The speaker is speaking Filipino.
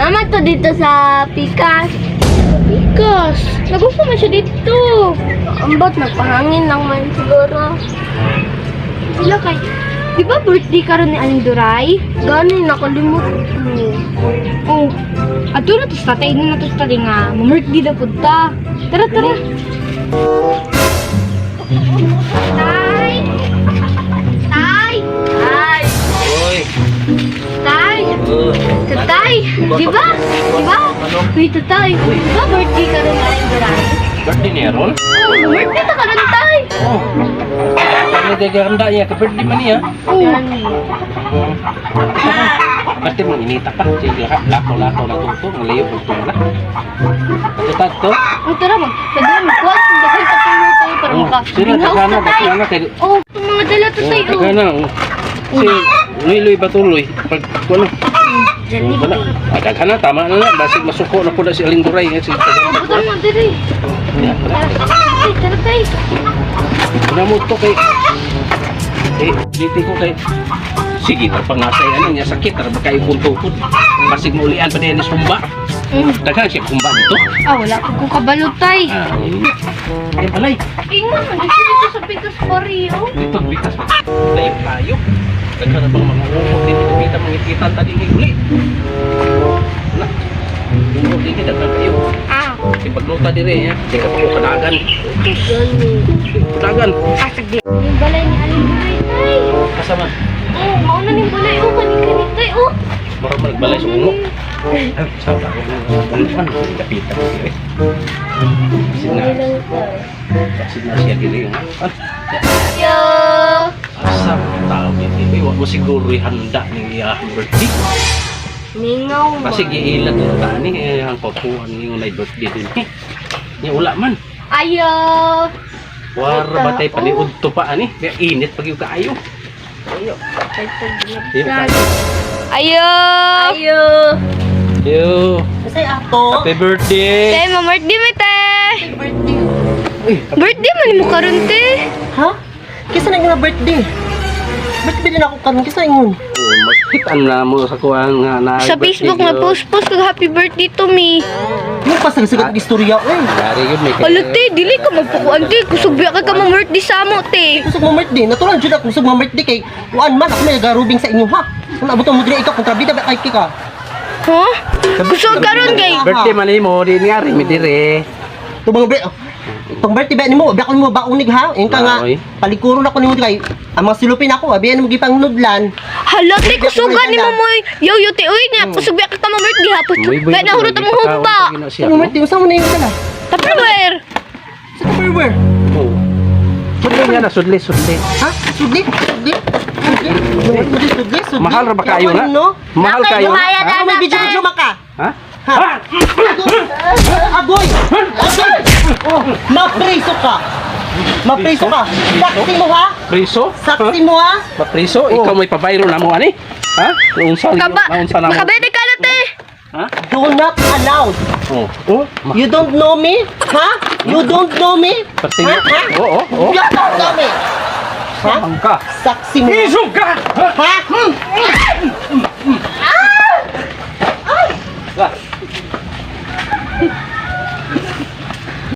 naman to dito sa Pikas. Pikas. Nagusto man siya dito. Ambot, nagpahangin lang man siguro. Wala kay. Di ba birthday karon ni Aling Duray? Gano'y nakalimot ko. Oh. Ato na to sa tatay na to sa tatay nga. Mamirthday na pud ta. Tara, tara. Tay! Tay! Ay! Oy. Tay! Tatay! Di ba? Di ba? Uy, tatay. Di ba birthday karon ni Aling Duray? Birthday niya ron? Oh, mamirthday ta karon tay. Oh. Ano kaya handa niya? Ka-birthday man niya. Gani. Pati mo inita pa. Sige ha. Lakaw-lakaw na tuto. Malayo po ito na. Katutat to. Oh, tara mo. Kaya mo, kuwas. Dagay ka tayo tayo para maka. Sila, takana. Takana. Oh, itong mga dala to tayo. Takana. Si Luy-Luy Batuloy. Pag ano. Gani. Takana. Tama na na. Basig masuko na po na si Aling Duray. Si Tara mo, diri. Ay, tara tayo. Una mo to kay dito ko kay sige na pangasay ano niya sakit ara ba kayo kuntukod basig mo ulian pa din ni sumba daghan siya kumba dito Ah, wala ko kung kabalot tay. ay balay Ingon mo, dito sa Pikas Barrio. dito bitas pa tayo tayo daghan bang mga umot dito kita mangikitan tadi ni uli na umot dito daghan kayo Ah, ipagluta dire ya di ka pa kadagan Gani. kadagan saglit. Yung balay ni Aling Duray tay. kasama Oh, mauna ni balay. Oh, kani-kani tay. Oh. mara magbalay sa umo ay sabi ko ano kapitan dire Sina siya diri yung Yo. asa tao dito iwa mo siguro handa ni birthday Ningaw mo. kasi giilag yung tani ang papuhan yung na birthday din niya wala man Ayo. war batay paliud to pa ani kaya init pag yung kaayo Ayo. Yung kaayo Ayo. Ayo. yo Kasi ako. happy birthday Tay, ma-birthday mo te. Birthday. Birthday man mo karon te. Ha? Kisa na nga birthday. Birthday din ako karon kisa ingon. oh magkitan na mo sa kuan nga na Sa Facebook na post-post kag happy birthday to me. Yung pasagsagat istorya oy. dari yun may Alo te, dili ka magpukuan te. Kusog biya ka ma-birthday sa amo te. Kusog mo birthday. Natural jud ako kusog mo birthday kay kuan man ako may garubing sa inyo ha. Wala buto mo diri ikaw kontrabida ba kay ka? Ha? Kusog karon kay. birthday man mo di nga rin mi dire Tubang Itong birthday ba nimo, biya ko nimo ba unig ha? Yung ka nga Oy. palikuron ako nimo kay ang mga silupin ako, abiyan mo gipang nudlan. Hala te, kusugan ni mo mo. Yo yo te, uy nga. Kusog biya ka ma-birthday hapon. Kaya nahurot ang humba. Ano birthday sa mo na yung kana? Tupperware. Sa Tupperware. oh sudli nga na sudli Ha? Sudli? Sudli? Sudli? mahal ra ba kayo na mahal kayo Bayad Ano may na video maka? ha Ha? Agoy! Agoy! Oh, mapriso ka! Mapriso ka! Saksi mo ha? Priso? Saksi mo ha? Mapriso? Ikaw may pabayro na mo ani? Ha? Naunsa na mo? Makabete ka na te. Ha? Do not allowed! Oh. Oh? You don't know me? Ha? You don't know me? Pati Ha? Ha? Oo, oo. You don't know me! Ha? Saan ka? Saksi mo! Isog ka! Ha?